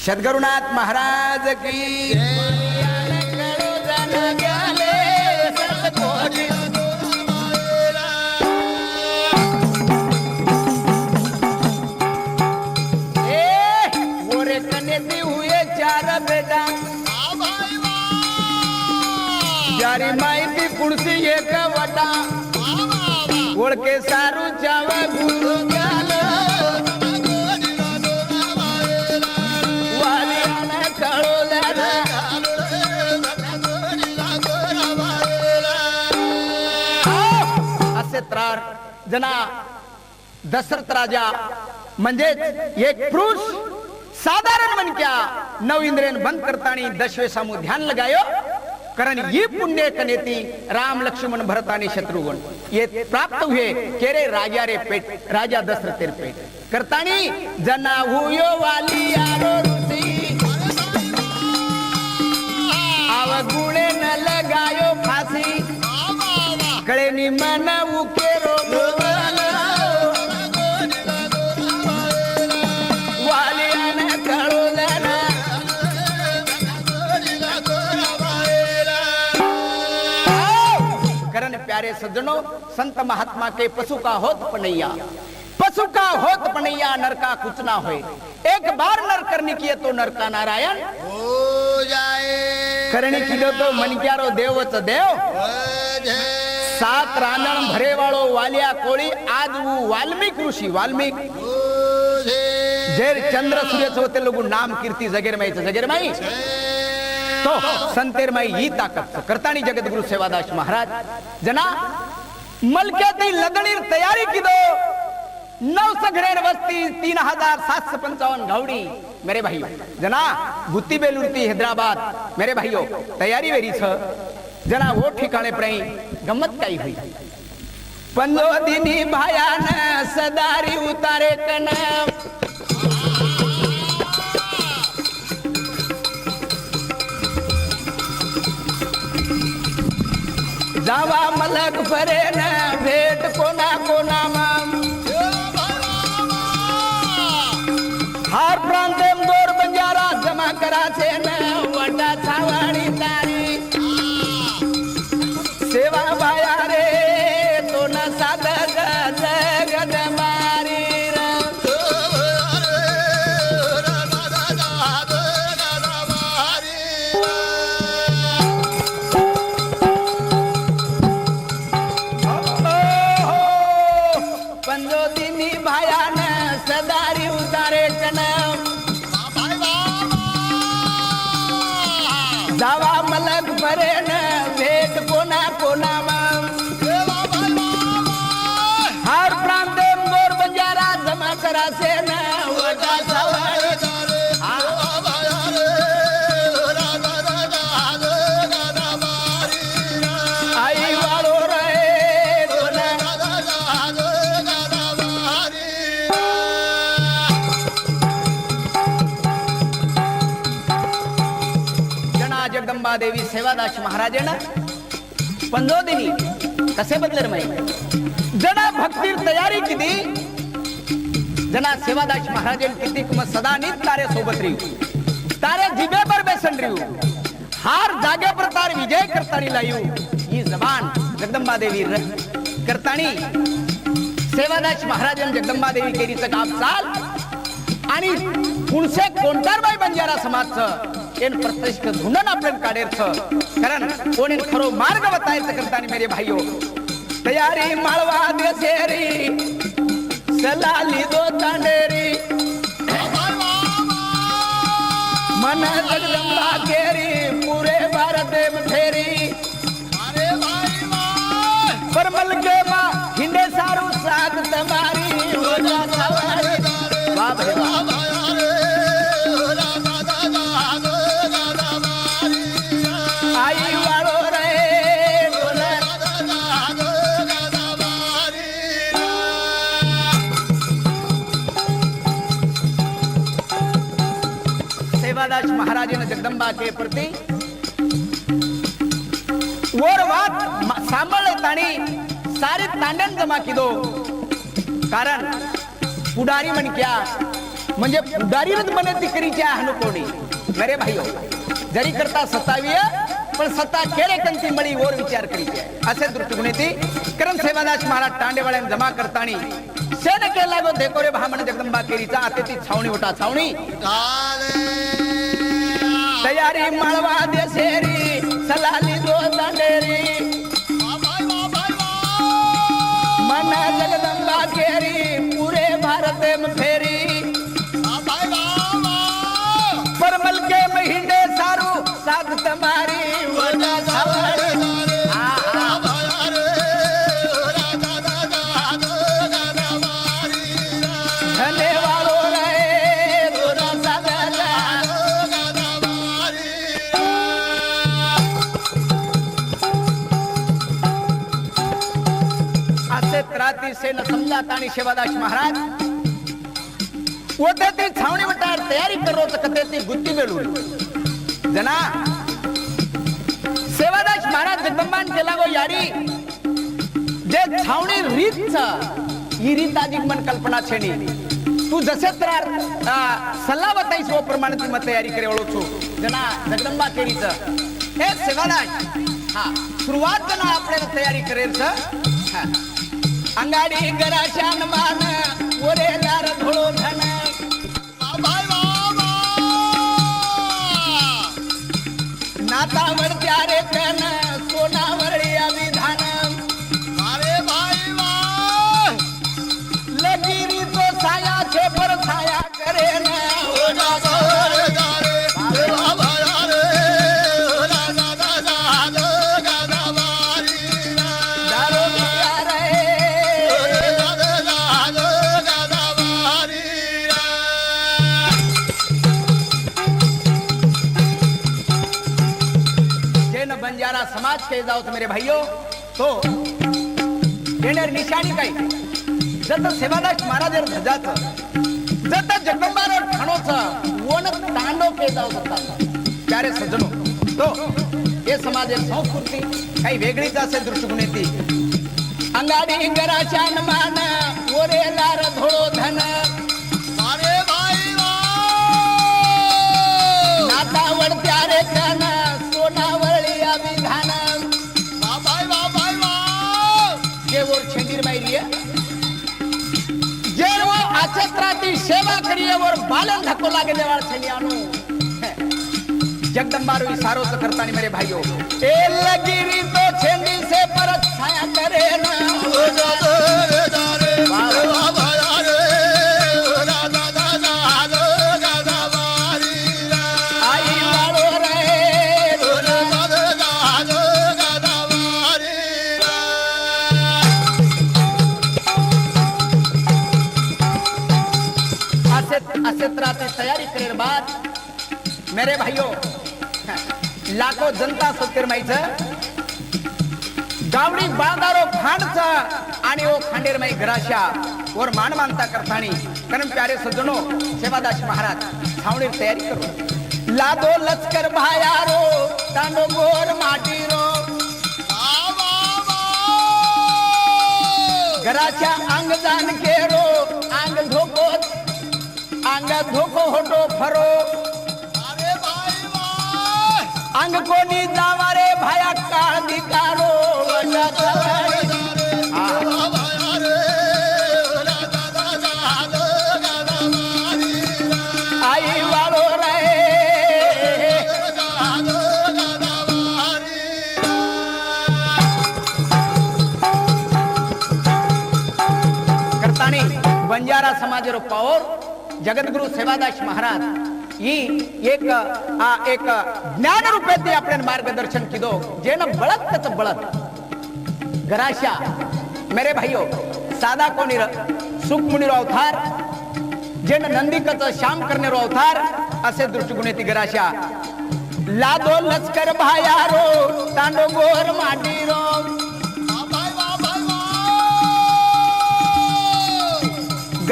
सद्गुरुनाथ महाराज की गोरे कन्या हुए चार बेटा जारी माहिती पुढची एक वटा ओळखे सारू चावा गुरु जना दशरथ राजा म्हणजे एक पुरुष साधारण मनक्या नौ इंद्रियन बंद करतानी दशवे सामू ध्यान लगायो कारण ये पुण्य कनेती राम लक्ष्मण भरत आणि शत्रुघ्न ये प्राप्त हुए केरे राजा रे पेट राजा दशरथ तेर पेट करतानी जना हुयो वाली यारो रुसी आव गुणे न लगायो फासी कळे नि मन उकेरो प्यारे सज्जनों संत महात्मा के पशु का होत पनैया नर का कुछ ना होए एक बार नर करने की तो नर का नारायण हो जाए करने की तो मन क्यारो देवच देव सात रांधण भरे वालो वालिया कोळी आज वो वाल्मीक ऋषि वाल्मीक जेर चंद्र सूर्य होते लोग नाम कीर्ती जगेर माई तो संतेर माई ही ताकत करतानी जगत गुरु सेवादास महाराज जना मलक्याती लदणीर तयारी की दो 9 सघरेर वस्ती 3755 घावड़ी मेरे भाइयों जना गुत्ती बेलुरती हैदराबाद मेरे भाइयों तयारी वेरी छ जना वो ठिकाने पर गम्मत काई हुई 15 दिनी भायान सदारी उतारे कन जावा मलक फरे न भेट कोना कोना माम हार प्रांते दोर बंजारा जमा करा छे न वटा छावाणी तारी सेवा भाया रे तो न साधक जगत मारी जावा मलक भरे न भेट कोना कोना हर प्रांते मोर बंजारा जमा करा से न वटा सवारी आई वालो रहे जगदंबा देवी सेवादास महाराजांना 15 दिनी कसे बदलर माहिती जना भक्तीर तयारी किती जना सेवादास महाराजांनी किती मग सदा नित तारे सोबत रही तारे जिबे पर बेसन रही हार जागे पर तार विजय करतानी लायू ही जबान जगदंबा देवी करतानी सेवादास महाराजांनी जगदंबा देवी केरीचं काम चाल आणि पुणसे कोणतारबाई बंजारा समाजचं एन प्रत्यक्ष धुंडन आपल्याला काढेरचं कारण कोणी खरो मार्ग बतायचं करतानी मेरे भाइयों तयारी माळवा देसेरी सलाली दो तांडेरी मन जगदंबा केरी पूरे भारत में फेरी परमल के मां हिंडे सारू साथ तुम्हारी हो जा सवारी वाह भाई वाह आई वालो रे सेवादास महाराज ने जगदंबा के प्रति और बात सांभळे ताणी सारी तांडण जमा की दो कारण पुढारी म्हण क्या म्हणजे पुढारीच बने ती करीची आहे कोणी मेरे भाईओ जरी करता सत्तावीय पण सत्ता केले कंती मळी वर विचार करीची आहे असे दृष्टिकोन ती कारण सेवादास महाराज टांडेवाळ्यान जमा करतानी सेन के लागो देखो रे भामण जगदंबा केरीचा आते ती छावणी उठा छावणी तयारी माळवा देसेरी सलाली दो दंडेरी मन जगदंबा केरी पूरे भारत में फेरी परमल के महीने सारू साथ तुम्हारी वना सावड़ी धने वालो रहे दोना सागरा असे त्राती से न समजाता आणि सेवादास महाराज होते ती छावणी वटार तयारी करो तर कते ती गुत्ती मिळून जना सेवादास महाराज जगदंबान केला गो यारी जे छावणी रीत ही रीत आधी मन कल्पना छेनी तू जसे तर सल्ला बताईस वो प्रमाणे ती मत तयारी करे ओळखो जना जगदंबा केरीच हे सेवादास हा सुरुवात जना आपल्याला तयारी करेल हा अंगाडी गराशान मान ओरे लार धोळो धन नातावर प्यारे कन सोनावरी अभिधान अरे भाई वाह लगिरी तो साया छे पर छाया करे न हो जा रे रे बंजारा समाज के जाओ तो मेरे भाइयों तो येणार निशाणी काय जत सेवादास महाराज ध्वजाचं जत जगदंबार ठाणोचं वन तांडव के जाओ जातात त्यारे सज्जनो तो हे समाज संस्कृती काही वेगळीच असे दृष्टिकोन येते अंगाडी गराच्या मान ओरे लार धोळो धन अरे भाई नातावड प्यारे कन सोनावळी अभिधान बाबाई बाबाई के वो छंदीर मायरी जे वो आचत्राती सेवा करिए और बालन धक्को लागे देवाळ छनियानो जगदंबारो इशारो से करता नहीं मेरे भाइयों ए लगिरी तो छंदी से परत छाया करे ना हो जा रे रे बाबा तैयारी करे बाद मेरे भाइयों लाखो जनता सत्तेरमाईच गावडी बांधारो खांडचा आणि ओ खांडेरमाई घराशा वर मान मानता करतानी कारण प्यारे सज्जनो सेवादास महाराज छावणी तयारी करो लादो लचकर भायारो तांडो गोर माटीरो घराच्या अंग जान केरो अंग धोको अंग धोको होटो फरो अरे भाई वाह अंग कोणी जावारे भाया काळ दिकारो आई वालो रे करतानी बंजारा समाजरो पावर जगद्गुरु सेवादास महाराज ही एक ज्ञान रूपे ते आपल्याला मार्गदर्शन किदो जेन बळत तच बळत घराशा मेरे भाइयों सादा कोणी सुख मुनिरो अवतार जेन नंदिकच श्याम करनेरो अवतार असे दृष्टिकोन ती घराशा लादो लचकर भायारो तांडो गोर माटीरो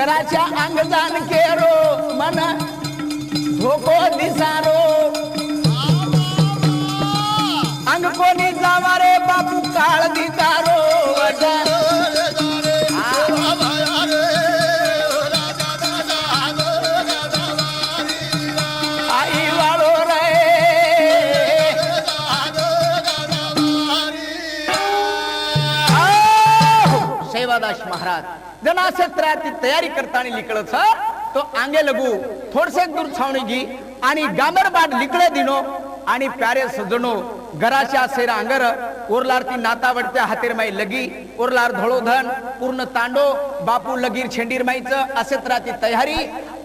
घराच्या अंगदान केरो मन धोको दिसारो अंग कोणी जावारे बापू काळ दितारो सेवादास महाराज जना क्षेत्राची तयारी करताना लिकळच तो आंगे लगू थोडसे दूर छावणी गी आणि गामरबाट लिकळे दिनो आणि प्यारे सजनो घराच्या सेरा अंगर ओरलारती नातावडत्या हातेर माई लगी ओरलार धोळोधन पूर्ण तांडो बापू लगीर छेंडीर माईच असेत्राची तयारी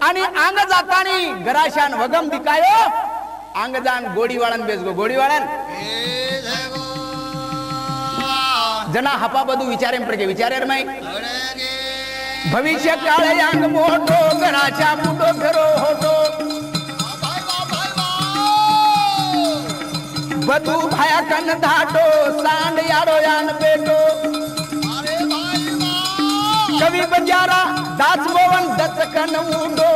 आणि अंग जातानी घराशान वगम दिकायो अंग जान गोडीवाळन बेसगो गोडीवाळन जना हपा बधू विचारे पडके विचारे माई भविष्य काळ यांग मोठो घराच्या मुठो फेरो होतो बधू भाया कन धाटो सांड याडो यान बेटो कवि बंजारा दास मोहन दत्त कन मुंडो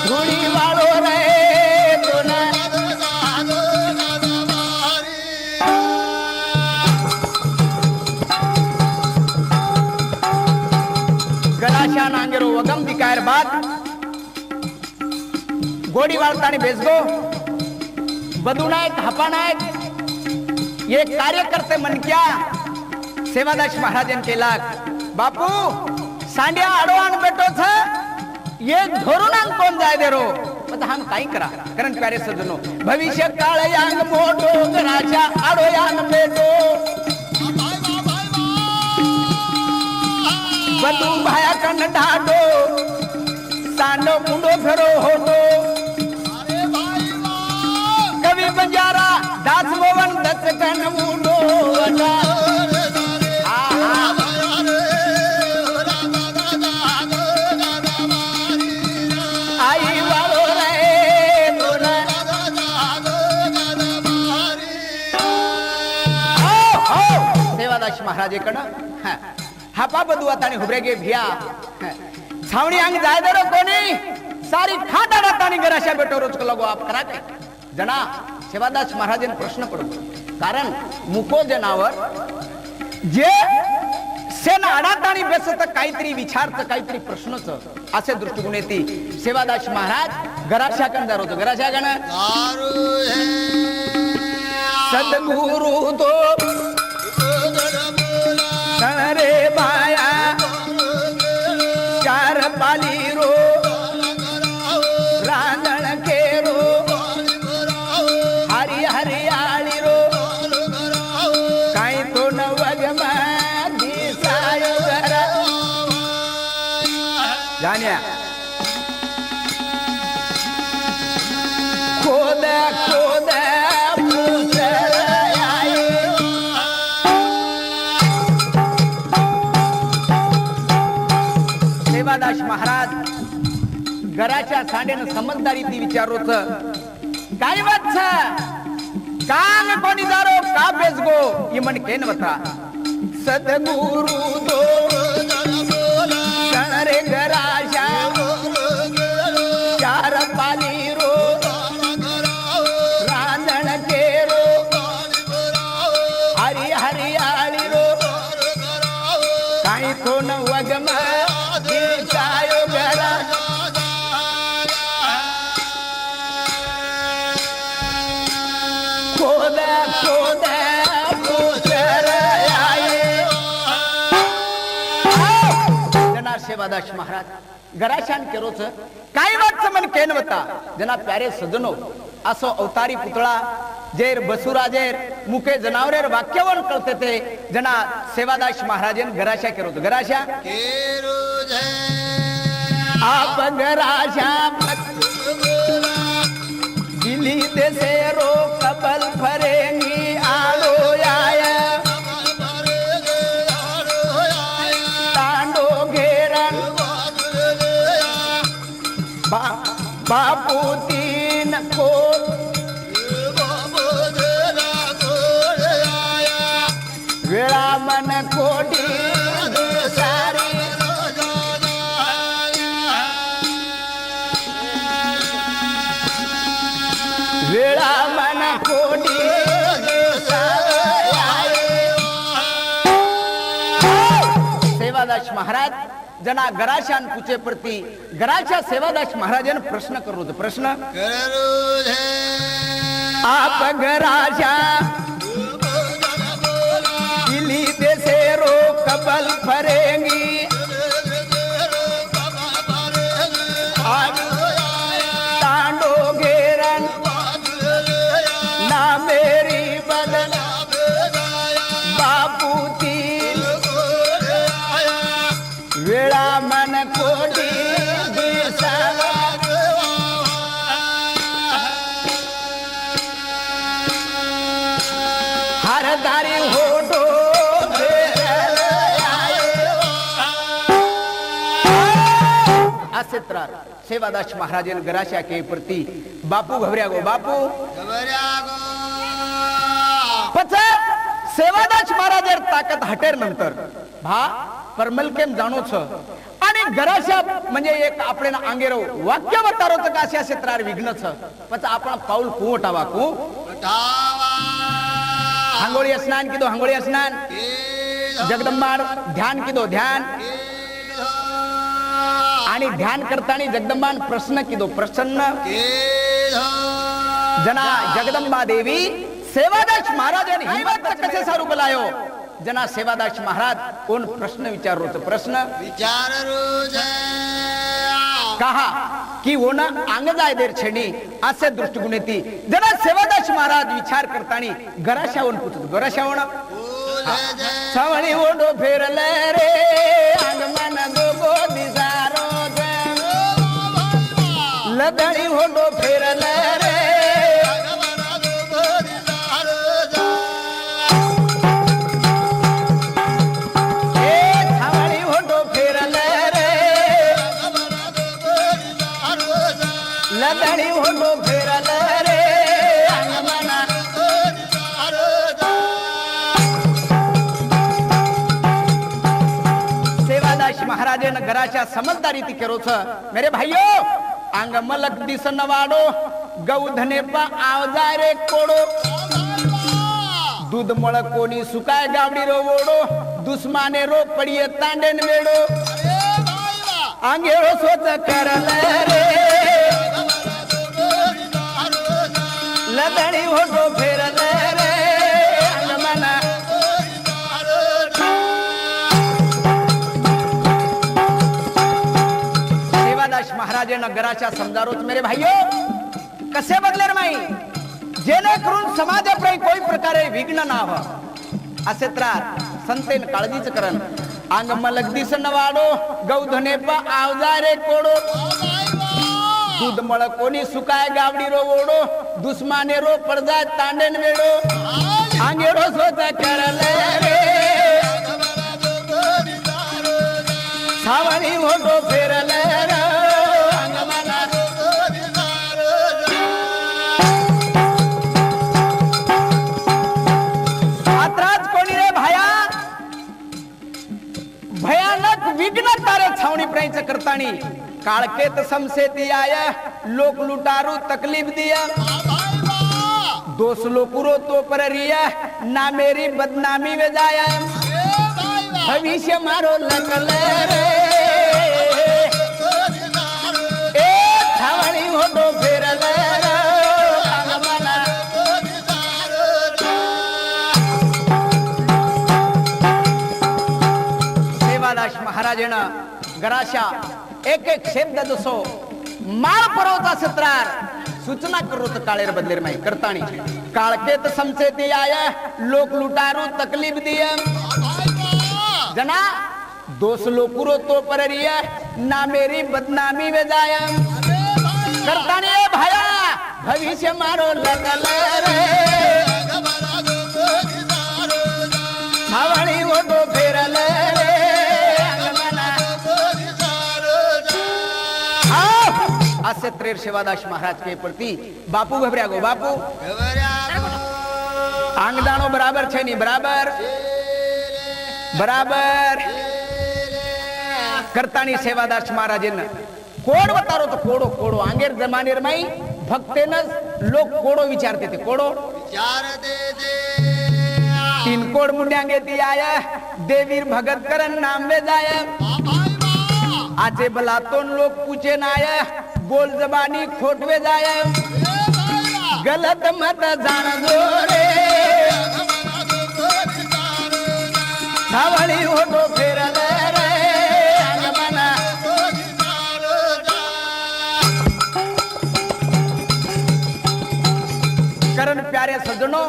धुणी वाळो रे दोना गराशा नांगेरो वगम दिकायर बाद गोडी वाळतानी बेसगो बधू नायक हपा नायक ये कार्यकर्ते मन क्या सेवादास महाराजन केला बापू सांड्या आडवान बेटो छ ये धोरुनांग कोण जाय दे रो पता हम काही करा कारण प्यारे सजनो भविष्य काळ यांग मोठो घराच्या आडो यान बेटो बधू भाया कन ढाडो सांडो मुंडो फेरो होतो कवि बंजारा दास मोहन दत्त कन मुंडो आई वालो रे दोना सेवादास महाराजेकडं हापा बधू आता हुबरे गे भिया छावणी अंग जाय दरो कोणी सारी खाटा डातानी घराशा बेटो रोज लगो आप करा के जना सेवादास महाराजन प्रश्न पडतो कारण मुको जनावर जे सेन अडातानी बेसत काहीतरी विचारत काहीतरी प्रश्नच असे दृष्टिकोन येते सेवादास महाराज घराशा कन दारो तो घराशा कन सद्गुरु तो रे बाया चार पाली रो रांगण केरो हरी हरियाळी रो काही तो न वगमा दिसायो घर जाण्या खोद खोद सेवादास महाराज घराच्या सांडेनं समजदारी ती विचारोच काय वाच कान कोणी दारो का बेसगो ये मन केन वता सद्गुरु दो रे घराशा चार पाली रो रांधण केरो हरी हरियाळी रो काही तो न वगम सेवादास महाराज घराशान केरोच काय वाटचं मन केनवता जना प्यारे सजनो असो अवतारी पुतळा जेर बसुराजेर मुके जनावरेर वाक्यवन कळते ते जना सेवादास महाराजन घराशा केरोच घराशा आप घराशा दिली देसे रो कबल फरेंगी आलो आया बापू तीन को वेळा मन कोडी सारी वेळा मन कोडी सेवादास महाराज जना घराशान पूछे प्रति घराच्या सेवादास महाराजन प्रश्न करू प्रश्न करू आप घराशा इली देसे रो कबल फरेंगी तांडो घेरन ना मेरी बदन बापू तील वेळा मन कोडी दिसावा हरदारी होटो असे त्रार सेवादास महाराजन गराशा के प्रति बापू घबऱ्या गो बापू पच सेवादास महाराजर ताकद हटेर नंतर भा परमल केम जाणो छ आणि गराशा म्हणजे एक आपण अंगेरो वाक्य बतारो तर काशा क्षेत्रार विघ्न छ पच आपण पाऊल कुवटावा कु हांगोळी स्नान किदो हांगोळी स्नान जगदंबार ध्यान किदो ध्यान आणि ध्यान करताना जगदंबान प्रश्न किदो प्रसन्न जना जगदंबा देवी सेवादास महाराजन हिम्मत कसे सारू बोलायो जना सेवादास महाराज कोण प्रश्न विचारो तो प्रश्न विचार कहा की होना अंग जाय देर छेडी असे दृष्टिकोनेती जना सेवादास महाराज विचार करतानी गराशावून पुछतो गराशावून सावळी ओढो फेरले रे अंग मन दोगो दिसारो लदणी ओढो फेरले रे लदणी ओढो फेरले रे अंग मन महाराजे न गराशा समझदारी ती करो छ मेरे भाइयों अंग मलक दिसन वाडो गौधने पा आवजा रे कोडो दूध मळ कोणी सुकाय गावडी रो ओडो दुश्मने रो पडिये तांडेन वेडो अंगेरो सोच करले रे लदणी होडो फेरले रे अंगमना महाराजे नगराच्या समजारोच मेरे भाइयों कसे बदले माई जेणेकरून समाजाप्रई कोई प्रकारे विघ्न ना हो असे त्रार संतेन काळजीच करण अंग मलक दिसन वाडो गौधने पा आवजा रे कोडो दूध मळ कोणी सुकाय गावडी रो ओडो दुश्मने रो पडजा तांडेन वेडो अंगेरो सोच करले रे सावणी होडो फेरले रे भयानक विघ्न तारे छावणी प्राईच करतानी काळकेत समसेती आया लोक लुटारू तकलीफ दिया दोष लोकुरो तो पर रिया ना मेरी बदनामी में जाया भविष्य मारो लगले रे ए छावणी होडो फेरले रे महाराजेना गराशा एक एक शब्द जसो माळ परवता सत्रार सूचना करोत काळेर बदलेर माई करतानी काळकेत समसेती आया लोक लुटारू तकलीफ दिया जना दोष लोकुरो तो पररिया ना मेरी बदनामी में जाया करतानी ए भाया भविष्य मारो लगले रे छावणी ओढो फेरले असे त्रेर सेवादास महाराज के प्रति बापू घबऱ्या गो बापू आंगदानो बराबर छे नी बराबर बराबर करतानी सेवादास महाराजन कोड बतारो तो कोडो कोडो आंगेर जमानेर माई भक्तेन लोक कोडो विचारते थे कोडो विचारते थे तीन कोड मुंड्यांगे ती आया देवीर भगत करन नाम में जाया आजे बलातोन लोग पूछे ना आया बोल जबानी खोटवे जाया गलत मत जाणजो रे सावळी होतो फिरल रे अंगमना करण प्यारे सज्जनो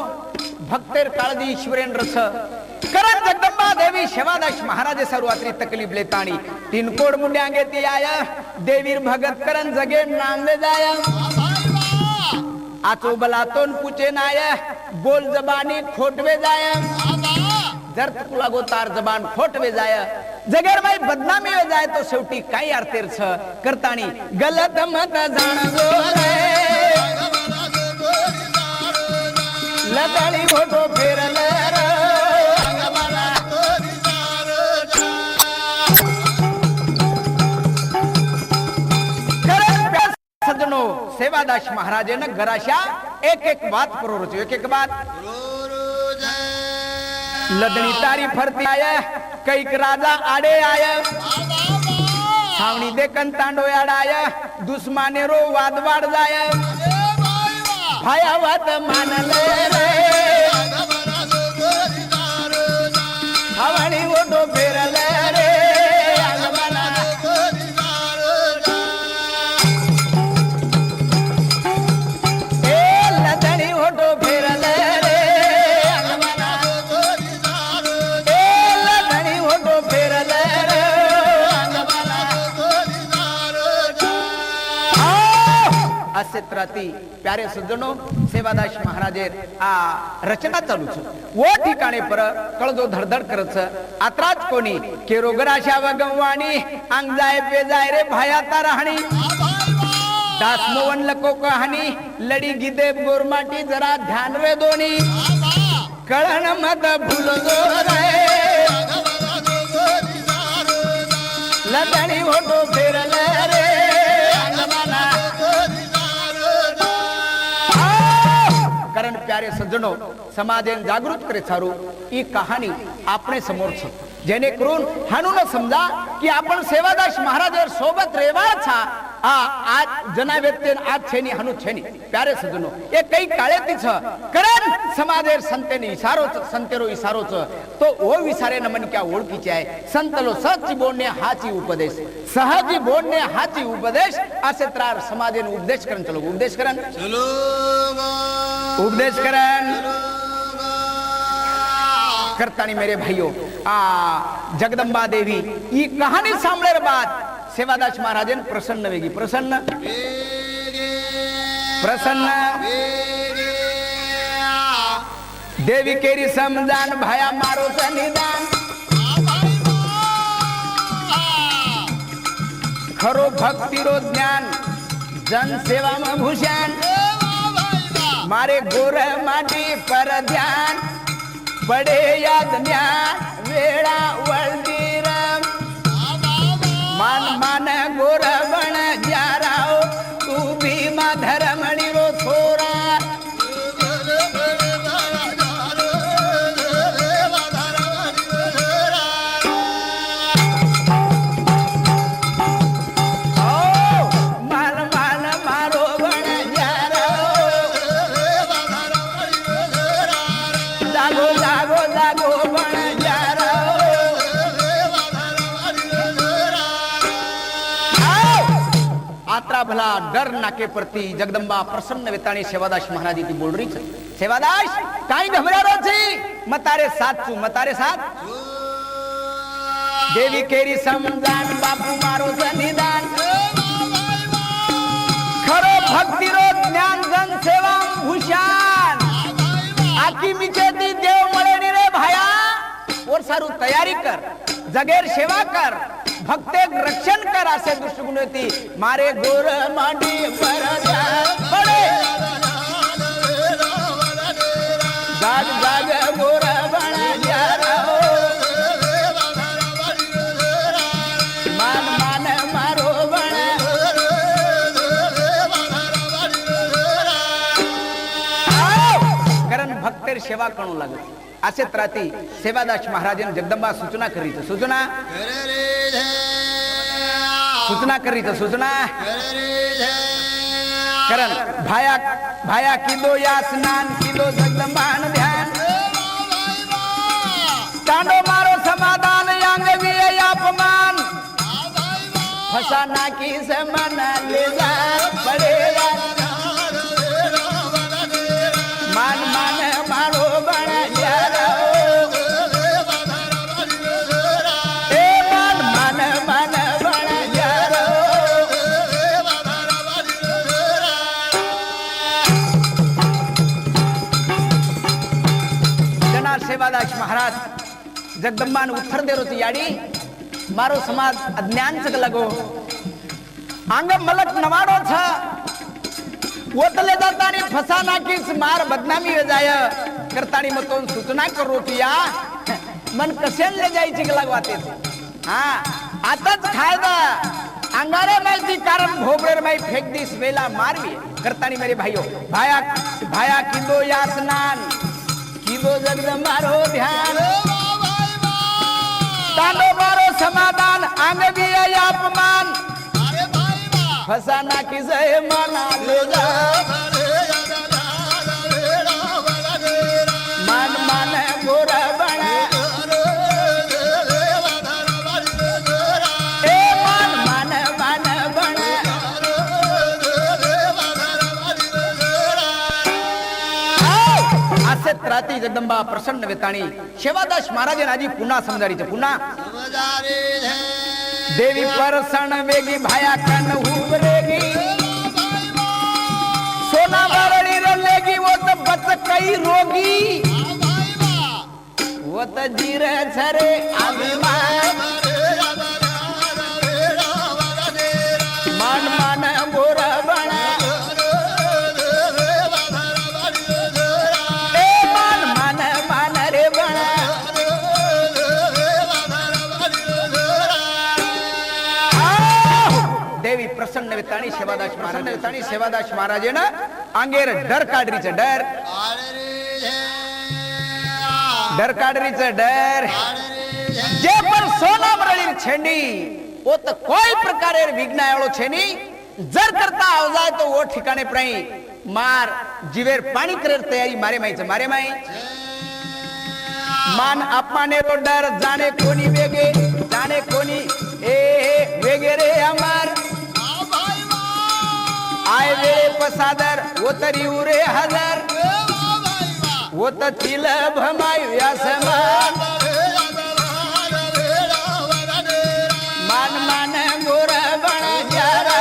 भक्तेर काळजी ईश्वरेन रस करण जगदंबा देवी शेवादास महाराजे सर्वात्री तकलीफ लेताणी तीन कोड मुंड्यांगे ती आया देवीर भगत करण जगे नांदे जाया आचो बलातोन पूछे नाय बोल जबानी खोटवे जाय जर तुला गोतार जबान खोटवे जाय जगेर माई बदनामी हो जाय तो शेवटी काही अर्थ करतानी गलत मत जाणजो रे लताळी घोटो फेरल सज्जनो सेवादास महाराजे न घराशा एक एक बात करो एक एक बात लदनी तारी फरती आया कैक राजा आडे आया छावणी देखन तांडो आया दुश्मने रो वाद वाड जाय भायावत मानले रे छावणी ओटो फेरले रे प्यारे सज्जनो सेवादास महाराजे आ रचना चालू छ वो ठिकाणे पर कळजो धडधड करच आत्राच कोणी केरोगराशा वगवाणी अंग जाय पे जाय रे भायाता राहणी दास मोवन लको कहाणी लडी गिदे गोरमाटी जरा ध्यान रे दोनी कळण मत भूल गो रे लताणी होतो फेरल रे कारण प्यारे सज्जनो समाजेन जागृत करे छारू ही कहाणी आपणे समोर छ जेने करून हाणून समजा की आपण सेवादास महाराजर सोबत रेवाळ छा आज जना व्यक्तीन आज छेनी हाणू छेनी प्यारे सज्जनो ये कई काळे ती छ कारण समाजेर संतेनी इशारो संतेरो इशारो छ तो ओ विचारे न मन क्या ओळखीचे आहे संतलो सच्ची बोलणे हाची उपदेश सहजी बोलणे हाची उपदेश असे त्रार समाजेन उपदेश करन चलो उपदेश करन चलो उपदेश करन करतानी मेरे भाइयों जगदंबा देवी ये कहानी सांभळेर बाद सेवादास महाराजन प्रसन्न वेगी प्रसन्न प्रसन्न देवी केरी समजान भाया मारो निदान खरो भक्ति रो ज्ञान जन सेवा में भूषण मारे गोर माटी पर ध्यान पडे याद ज्ञान वेळा वळदीर मान मान गोर बण जाराओ तू भीमा धरमणी रो छोरा भला डर नाके प्रति जगदंबा प्रसन्न वेताणी सेवादास महाराज की बोल रही है सेवादास काई घबरा छी मतारे साथ छू मतारे साथ देवी केरी समजान बापू मारो निदान खरो भक्ति रो ज्ञान जन सेवा भूषण आकी मिचेती देव मळे रे भाया और सारू तयारी कर जगेर सेवा कर भक्ते रक्षण कर असे दृष्टिकोन होती मारे गोर मांडी पर पडे जाग जाग गोर बण जाराओ मान मान मारो बण कारण भक्तेर सेवा करू लागे असे त्राती सेवादास महाराजन जगदंबा सूचना करीत सूचना सूचना करीत सूचना करण भाया भाया किदो या स्नान किदो जगदंबान ध्यान कांडो मारो समाधान यांग भी अपमान फसा नाकी से मना ले जा पड़ेगा मान मान मारो बड़ा यारो ए मान मान मान बड़ा यारो जना सेवादास महाराज जगदंबान उत्तर दे रोती याडी मारो समाज अज्ञान से लगो आंग मलक नवाडो था वतले जातानी फसाना किस मार बदनामी हो जाय करतानी मतों सूचना करो या मन कसेन ले जायची लगवाते हां आताच फायदा अंगारे माहिती कारण भोबरेर माई फेक दिस वेला मारवी करतानी मेरे भाइयों भाया भाया किदो या स्नान किदो जगदंबारो ध्यान तांडो मारो समाधान आंग भी अपमान फसाना किसे मना ले जा मान मान गोरा बना ए मान मान मान बना असे त्राती जगदंबा प्रसन्न वेताणी सेवादास महाराज आजी पुन्हा समजारीचे पुन्हा देवी परसण वेगी भाया कन हुबरेगी सोना बारड़ी रलेगी वो तो बच कई रोगी वो तो जीरे छरे अभिमान मान मान गोरा बना ए मान मान मान रे बना देवी प्रसन्न वेताणी सेवादास महाराजे ना अंगेर डर काढरीचे डर काढरीचे डर जे पर सोना मरळी छेंडी वो तो कोई प्रकारे विघ्न आयो छेनी जर करता आव जाय तो वो ठिकाणे प्राई मार जीवेर पाणी करेर तयारी मारे माई मान अपमाने रो डर जाने कोणी वेगे जाने कोणी ए वेगे रे अमर आय वेळे पसादर वो तरी उरे हजर वो तर तिल भमाय व्यासमान मान मान गोर बणा जारा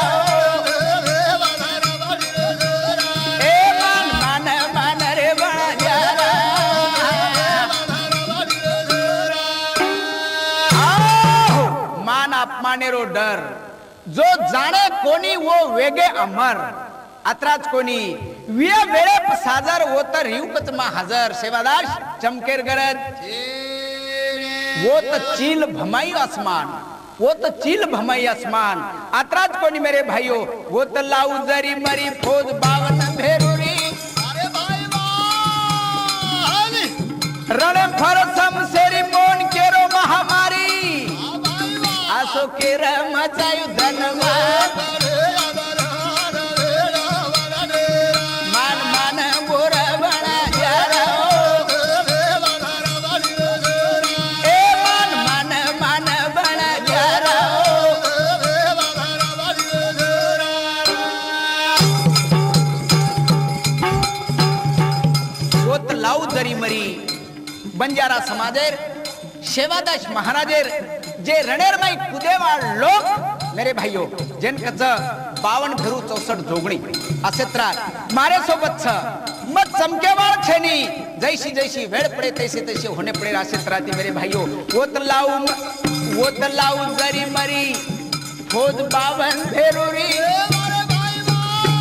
ए मान मान मान रे बणा जारा मान अपमाने रो डर जो जाणे कोणी वो वेगे अमर अत्राच कोणी विया वेळे साजर वो तर हिवकत मा हजर सेवादास चमकेर गरज वो तो चील भमाई आसमान अत्राच कोणी मेरे भाइयों वो तो लाऊ जरी मरी फौज 52 भेरुरी रण फरसम सेरी मोन केरो महामारी आसो केर मचायु धनवान मान मान गोर बणा जारा ए मान मान मान बणा जारा सोत लाऊ जरी मरी बंजारा समाजेर सेवादास महाराजेर जे रणेरमाई कुदेवाळ लोक मेरे भाइयों जेन कच 52 फेरू 64 जोगणी असे त्रास मारे सोबत छ मत चमकेवाळ छेनी जैसी वेळ पडे तैसे होणे पडे असे त्राती मेरे भाइयों वो त लाऊ जरी मरी फौज 52 फेरुरी